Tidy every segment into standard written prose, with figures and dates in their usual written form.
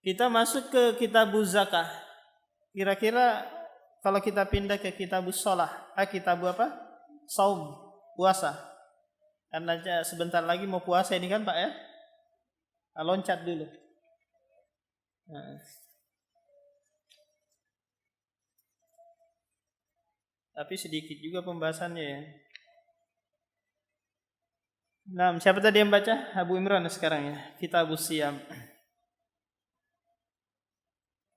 Kita masuk ke kitabuz zakah. Kira-kira kalau kita pindah ke kitabuz shalah, kitab apa? Saum, puasa. Karena sebentar lagi mau puasa ini kan Pak ya? Loncat dulu. Nah. Tapi sedikit juga pembahasannya ya. Nah, siapa tadi yang baca? Abu Imran sekarang ya. Kitabus Siyam.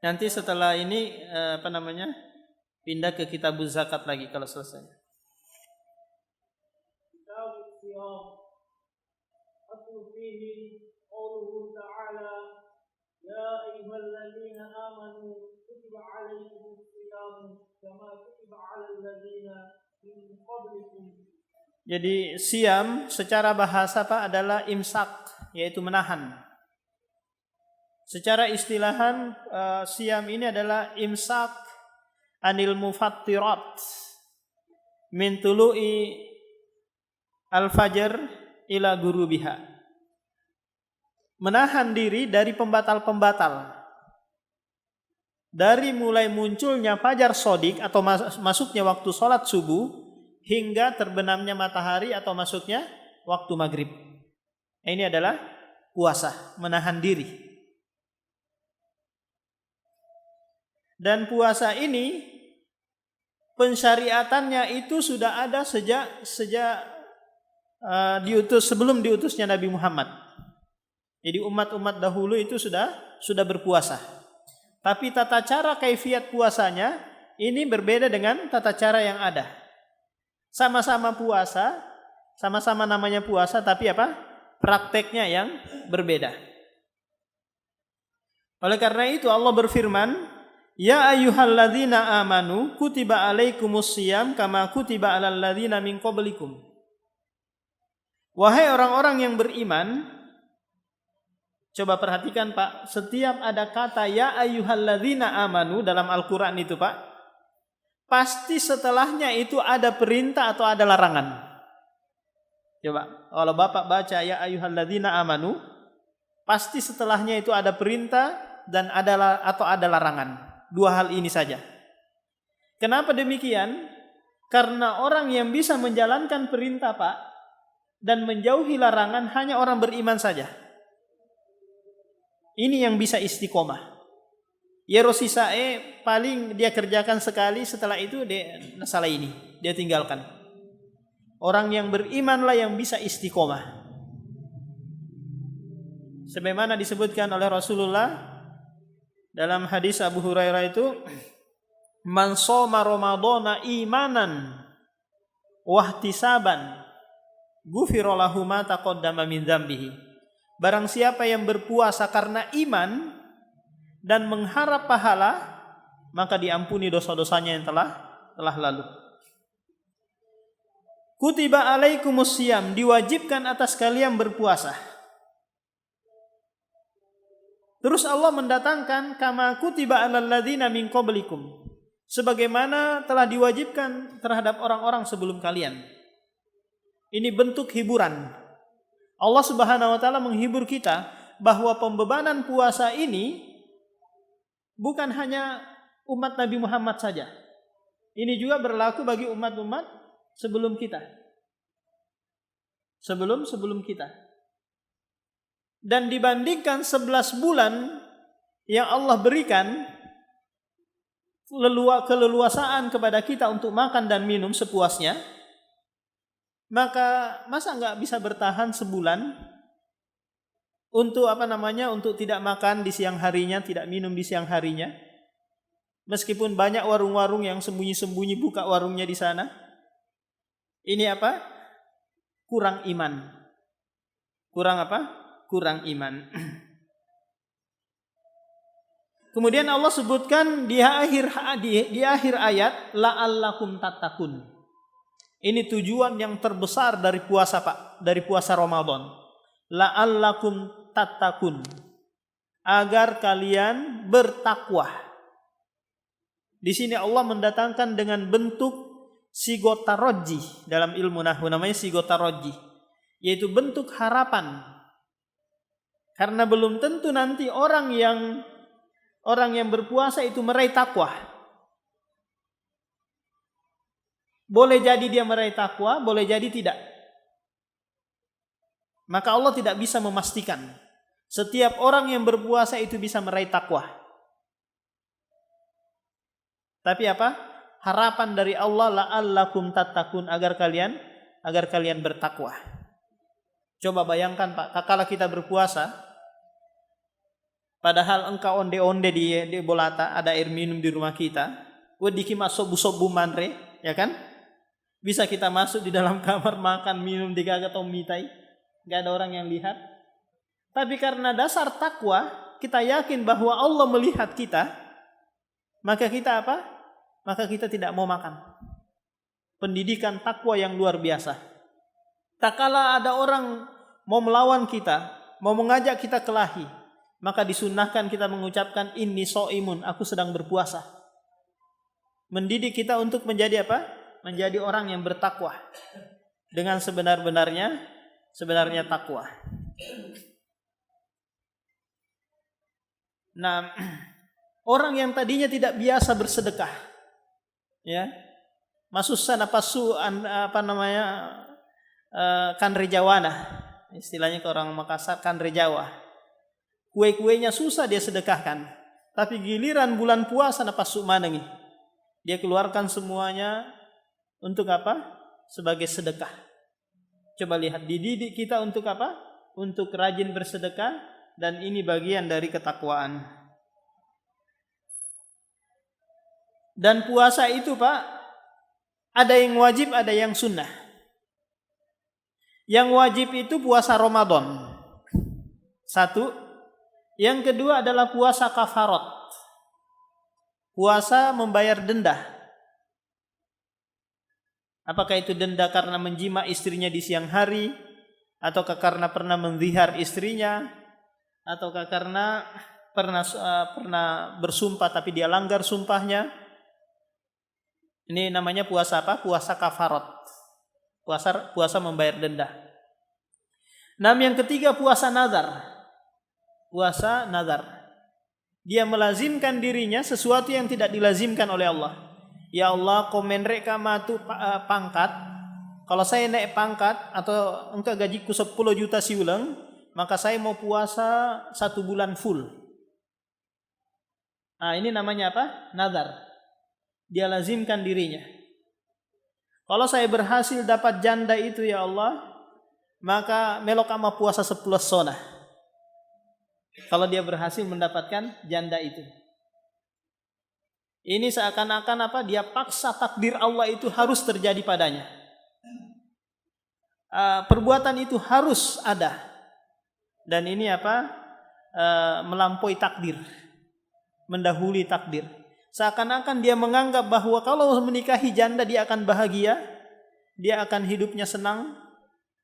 Nanti setelah ini pindah ke kitabuz zakat lagi kalau selesai. Kitabuz Siyam. Aslu fihi qauluhu ta'ala ya ayyuhalladzina amanu kutiba 'alaikumus siyam kama kutiba 'alal ladzina min qablikum. Jadi siam secara bahasa Pak adalah imsak, yaitu menahan. Secara istilahan siam ini adalah imsak anil mufattirat min tulu'i al-fajr ila gurubiha. Menahan diri dari pembatal-pembatal. Dari mulai munculnya fajar shadiq atau masuknya waktu sholat subuh hingga terbenamnya matahari atau masuknya waktu maghrib. Ini adalah puasa, menahan diri. Dan puasa ini pensyariatannya itu sudah ada sejak sebelum diutusnya Nabi Muhammad. Jadi umat-umat dahulu itu sudah berpuasa. Tapi tata cara kaifiat puasanya ini berbeda dengan tata cara yang ada. Sama-sama puasa, sama-sama namanya puasa, tapi prakteknya yang berbeda. Oleh karena itu Allah berfirman, ya ayyuhalladzina amanu kutiba alaikumus siyam kama kutiba alal ladzina min qablikum. Wahai orang-orang yang beriman, coba perhatikan Pak, setiap ada kata ya ayyuhalladzina amanu dalam Al-Qur'an itu Pak, pasti setelahnya itu ada perintah atau ada larangan. Coba, kalau Bapak baca ya ayyuhalladzina amanu, pasti setelahnya itu ada perintah dan ada larangan. Dua hal ini saja. Kenapa demikian? Karena orang yang bisa menjalankan perintah Pak dan menjauhi larangan hanya orang beriman saja. Ini yang bisa istiqomah. Ya rosisae paling dia kerjakan sekali, setelah itu dia salah ini, dia tinggalkan. Orang yang berimanlah yang bisa istiqomah. Sebagaimana disebutkan oleh Rasulullah dalam hadis Abu Hurairah itu, man shoma ramadhana imanan wahtisaban ghufira lahu ma taqaddama min dzambihi. Barang siapa yang berpuasa karena iman dan mengharap pahala, maka diampuni dosa-dosanya yang telah lalu. Kutiba alaikumus siyam, diwajibkan atas kalian berpuasa. Terus Allah mendatangkan kama kutiba alal ladzina min qablikum, sebagaimana telah diwajibkan terhadap orang-orang sebelum kalian. Ini bentuk hiburan. Allah Subhanahu wa taala menghibur kita bahwa pembebanan puasa ini bukan hanya umat Nabi Muhammad saja. Ini juga berlaku bagi umat-umat sebelum kita. Sebelum kita. Dan dibandingkan 11 bulan yang Allah berikan keleluasaan kepada kita untuk makan dan minum sepuasnya, maka masa enggak bisa bertahan sebulan untuk untuk tidak makan di siang harinya, tidak minum di siang harinya. Meskipun banyak warung-warung yang sembunyi-sembunyi buka warungnya di sana. Ini kurang iman. Kurang iman. Kemudian Allah sebutkan di akhir ayat la'allakum tattaqun. Ini tujuan yang terbesar dari puasa Pak, dari puasa Ramadan. La'allakum tattaqun, agar kalian bertakwa. Di sini Allah mendatangkan dengan bentuk sigotaroji dalam ilmu nahwu, namanya sigotaroji, yaitu bentuk harapan. Karena belum tentu nanti orang yang orang yang berpuasa itu meraih takwa. Boleh jadi dia meraih takwa, boleh jadi tidak. Maka Allah tidak bisa memastikan setiap orang yang berpuasa itu bisa meraih takwa. Tapi apa? Harapan dari Allah la'allakum tattaqun, agar kalian bertakwa. Coba bayangkan Pak, kala kita berpuasa, padahal engkau onde-onde di bolata, ada air minum di rumah kita, wediki masuk sobu manre, ya kan? Bisa kita masuk di dalam kamar makan minum di gaga atau mitai, nggak ada orang yang lihat. Tapi karena dasar takwa, kita yakin bahwa Allah melihat kita, maka kita apa? Maka kita tidak mau makan. Pendidikan takwa yang luar biasa. Tak kala ada orang mau melawan kita, mau mengajak kita kelahi, maka disunnahkan kita mengucapkan inni shaimun, aku sedang berpuasa. Mendidik kita untuk menjadi apa? Menjadi orang yang bertakwa dengan sebenarnya takwa. Nah, orang yang tadinya tidak biasa bersedekah, ya, masuk sana kanre Jawana, istilahnya ke orang Makassar, kanre Jawa. Kue-kuenya susah dia sedekahkan, tapi giliran bulan puasa napasuk manengi, dia keluarkan semuanya. Untuk apa? Sebagai sedekah. Coba lihat, dididik kita untuk apa? Untuk rajin bersedekah, dan ini bagian dari ketakwaan. Dan puasa itu Pak, ada yang wajib, ada yang sunnah. Yang wajib itu puasa Ramadan. Satu. Yang kedua adalah puasa kafarat. Puasa membayar denda. Apakah itu denda karena menjima istrinya di siang hari, ataukah karena pernah menzihar istrinya, ataukah karena pernah bersumpah tapi dia langgar sumpahnya. Ini namanya puasa apa? Puasa kafarat. Puasa membayar denda. Yang ketiga puasa nazar. Puasa nazar. Dia melazimkan dirinya sesuatu yang tidak dilazimkan oleh Allah. Ya Allah, komen reka matu pangkat. Kalau saya naik pangkat atau engkau gajiku 10 juta siulang, maka saya mau puasa 1 bulan full. Nah, ini namanya apa? Nazar. Dia lazimkan dirinya. Kalau saya berhasil dapat janda itu ya Allah, maka melok ama puasa 10 sona. Kalau dia berhasil mendapatkan janda itu. Ini seakan-akan apa? Dia paksa takdir Allah itu harus terjadi padanya. Perbuatan itu harus ada. Dan ini apa? Melampaui takdir. Mendahului takdir. Seakan-akan dia menganggap bahwa kalau menikahi janda dia akan bahagia, dia akan hidupnya senang.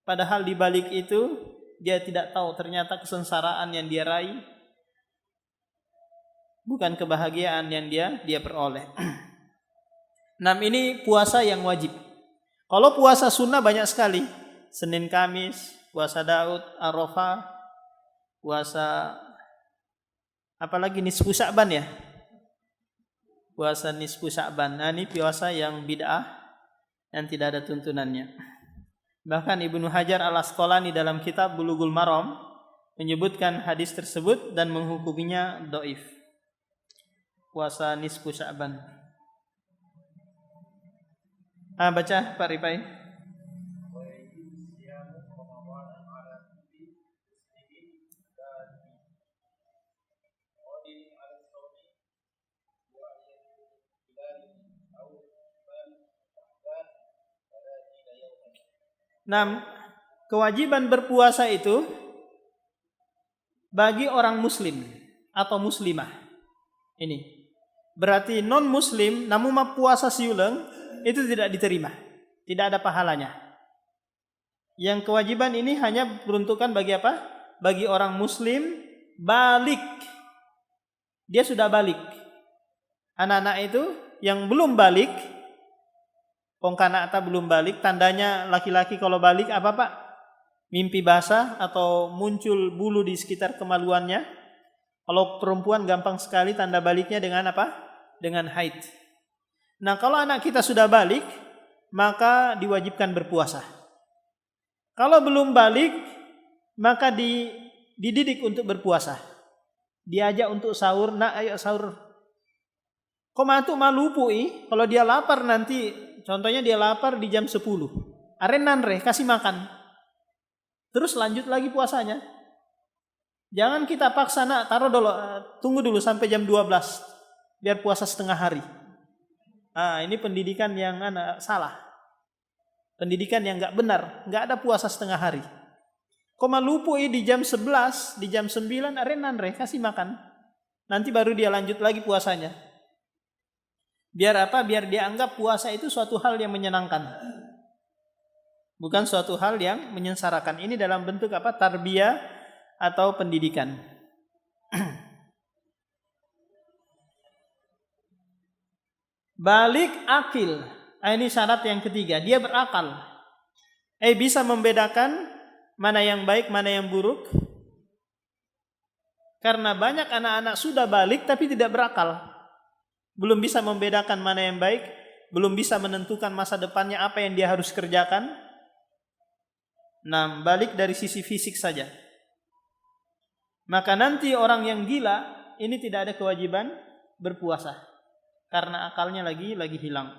Padahal di balik itu dia tidak tahu ternyata kesengsaraan yang dia raih bukan kebahagiaan yang dia peroleh. Ini puasa yang wajib. Kalau puasa sunnah banyak sekali. Senin Kamis, puasa Daud, Arafah, puasa apalagi nisfu Sya'ban ya. Puasa nisfu Sya'ban. Nah, ini puasa yang bid'ah yang tidak ada tuntunannya. Bahkan Ibnu Hajar Al-Asqalani dalam kitab Bulughul Maram menyebutkan hadis tersebut dan menghukuminya dhaif. Puasa nisfu Sya'ban. Baca Pak Ripai. Kewajiban berpuasa itu bagi orang muslim atau muslimah. Ini berarti non muslim namun puasa siulang itu tidak diterima, tidak ada pahalanya. Yang kewajiban ini hanya peruntukan bagi apa? Bagi orang muslim balik. Dia sudah balik. Anak-anak itu yang belum balik, pongkanata belum balik, tandanya laki-laki kalau balik apa Pak? Mimpi basah atau muncul bulu di sekitar kemaluannya. Kalau perempuan gampang sekali tanda baliknya dengan apa? Dengan haid. Nah, kalau anak kita sudah balik, maka diwajibkan berpuasa. Kalau belum balik, maka dididik untuk berpuasa. Diajak untuk sahur, nak ayo sahur. Komatu malupui, kalau dia lapar nanti, contohnya dia lapar di jam 10. Arenan kasih makan. Terus lanjut lagi puasanya. Jangan kita paksa, nak taruh dulu, tunggu dulu sampai jam 12 biar puasa setengah hari. Ini pendidikan yang salah. Pendidikan yang enggak benar, enggak ada puasa setengah hari. Koma lupui di jam 11, di jam 9 arenan kasih makan. Nanti baru dia lanjut lagi puasanya. Biar apa? Biar dia anggap puasa itu suatu hal yang menyenangkan. Bukan suatu hal yang menyengsarakan. Ini dalam bentuk apa? Tarbiyah atau pendidikan. Balik akil. Ini syarat yang ketiga. Dia berakal. Bisa membedakan mana yang baik, mana yang buruk. Karena banyak anak-anak sudah balik tapi tidak berakal. Belum bisa membedakan mana yang baik, belum bisa menentukan masa depannya apa yang dia harus kerjakan. Nah, balik dari sisi fisik saja. Maka nanti orang yang gila ini tidak ada kewajiban berpuasa karena akalnya lagi hilang.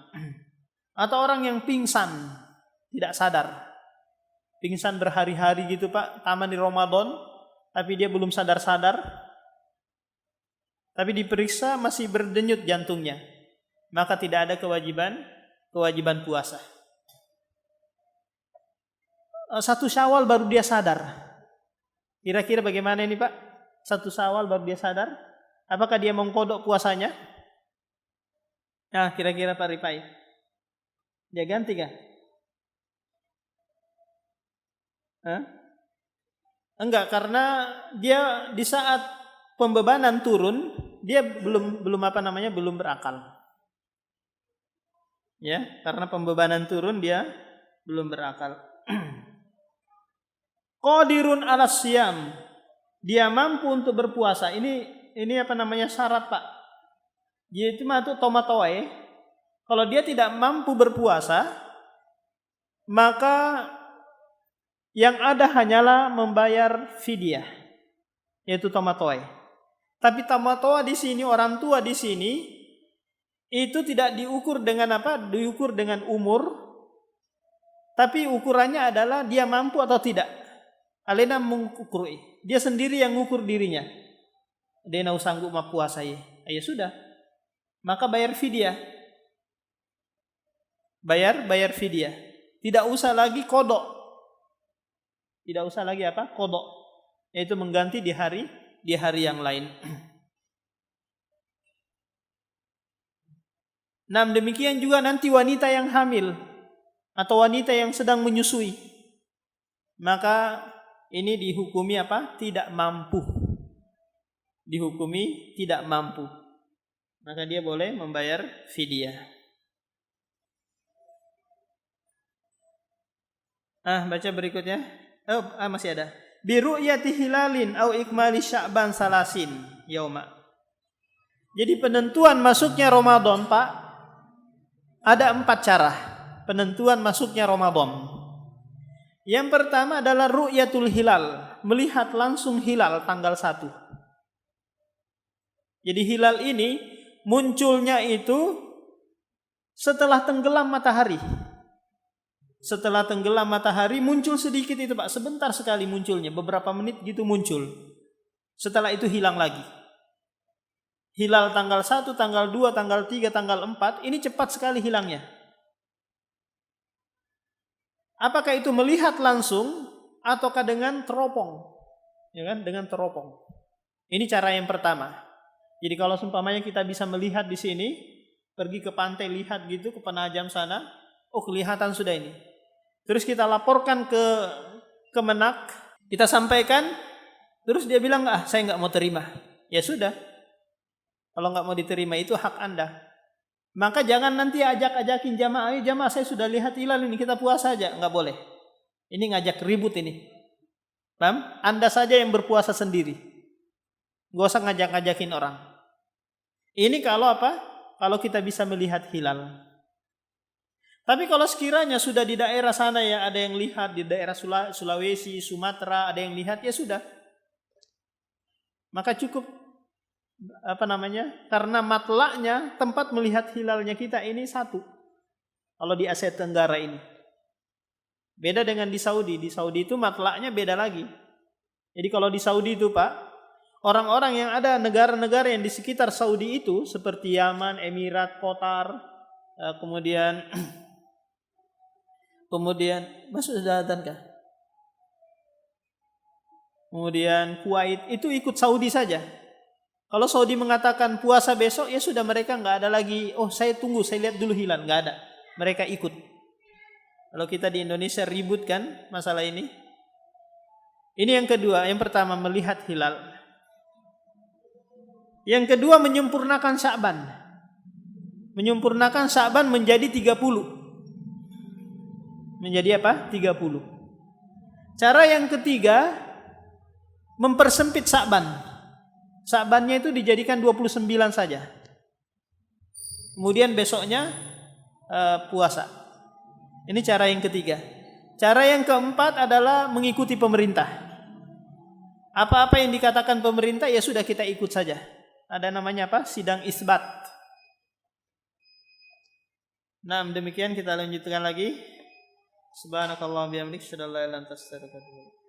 Atau orang yang pingsan, tidak sadar. Pingsan berhari-hari gitu Pak, taman di Ramadan, tapi dia belum sadar-sadar. Tapi diperiksa masih berdenyut jantungnya. Maka tidak ada kewajiban puasa. 1 Syawal baru dia sadar. Kira-kira bagaimana ini Pak? 1 Syawal baru dia sadar. Apakah dia mengkodok puasanya? Nah, kira-kira Pak Ripai. Dia ganti kah? Enggak, karena dia di saat pembebanan turun, dia belum berakal. Ya, karena pembebanan turun dia belum berakal. Qadirun 'alas siyam. Dia mampu untuk berpuasa. Ini syarat Pak. Dia itu mah tomatoe. Kalau dia tidak mampu berpuasa, maka yang ada hanyalah membayar fidyah, yaitu tomatoe. Tapi tomatoe di sini, orang tua di sini itu tidak diukur dengan apa? Diukur dengan umur. Tapi ukurannya adalah dia mampu atau tidak. Alena mengukuri. Dia sendiri yang mengukur dirinya. Dia nak sanggup ma puasa ya. Ya sudah. Maka bayar fidyah. Bayar fidyah. Tidak usah lagi kodok. Tidak usah lagi apa? Kodok. Yaitu mengganti di hari yang lain. Nah, demikian juga nanti wanita yang hamil atau wanita yang sedang menyusui. Maka ini dihukumi apa? Tidak mampu. Dihukumi tidak mampu. Maka dia boleh membayar fidyah. Baca berikutnya. Masih ada. Bi ru'yati hilalin au ikmali Sya'ban salasin yauma. Jadi penentuan masuknya Ramadan, Pak, ada 4 cara penentuan masuknya Ramadan. Yang pertama adalah ru'yatul hilal, melihat langsung hilal tanggal 1. Jadi hilal ini munculnya itu setelah tenggelam matahari. Setelah tenggelam matahari muncul sedikit itu Pak, sebentar sekali munculnya, beberapa menit gitu muncul. Setelah itu hilang lagi. Hilal tanggal 1, tanggal 2, tanggal 3, tanggal 4, ini cepat sekali hilangnya. Apakah itu melihat langsung ataukah dengan teropong? Ya kan, dengan teropong. Ini cara yang pertama. Jadi kalau seumpamanya kita bisa melihat di sini, pergi ke pantai lihat gitu ke Penajam sana, kelihatan sudah ini. Terus kita laporkan ke Kemenak, kita sampaikan, terus dia bilang, saya nggak mau terima. Ya sudah. Kalau nggak mau diterima itu hak Anda. Maka jangan nanti ajakin jamaah, ayo jamaah saya sudah lihat hilal ini, kita puasa aja. Enggak boleh. Ini ngajak ribut ini. Paham? Anda saja yang berpuasa sendiri. Gak usah ngajak-ngajakin orang. Ini kalau apa? Kalau kita bisa melihat hilal. Tapi kalau sekiranya sudah di daerah sana ya, ada yang lihat di daerah Sulawesi, Sumatera, ada yang lihat, ya sudah. Maka cukup karena matlaknya, tempat melihat hilalnya kita ini satu. Kalau di Asia Tenggara ini. Beda dengan di Saudi. Di Saudi itu matlaknya beda lagi. Jadi kalau di Saudi itu Pak, orang-orang yang ada negara-negara yang di sekitar Saudi itu, seperti Yaman, Emirat, Qatar, kemudian masuk sudah adzan kah? Kemudian Kuwait, itu ikut Saudi saja. Kalau Saudi mengatakan puasa besok, ya sudah, mereka nggak ada lagi, oh saya tunggu, saya lihat dulu hilal, nggak ada. Mereka ikut. Kalau kita di Indonesia ribut kan masalah ini. Ini yang kedua. Yang pertama melihat hilal. Yang kedua menyempurnakan Sya'ban. Menyempurnakan Sya'ban menjadi 30. Menjadi apa? 30. Cara yang ketiga mempersempit Sya'ban. Sya'bannya itu dijadikan 29 saja. Kemudian besoknya puasa. Ini cara yang ketiga. Cara yang keempat adalah mengikuti pemerintah. Apa-apa yang dikatakan pemerintah, ya sudah kita ikut saja. Ada namanya apa? Sidang isbat. Nah, demikian kita lanjutkan lagi. Subhanakallah bihamdik, syadallah ilan tasdaqatuh.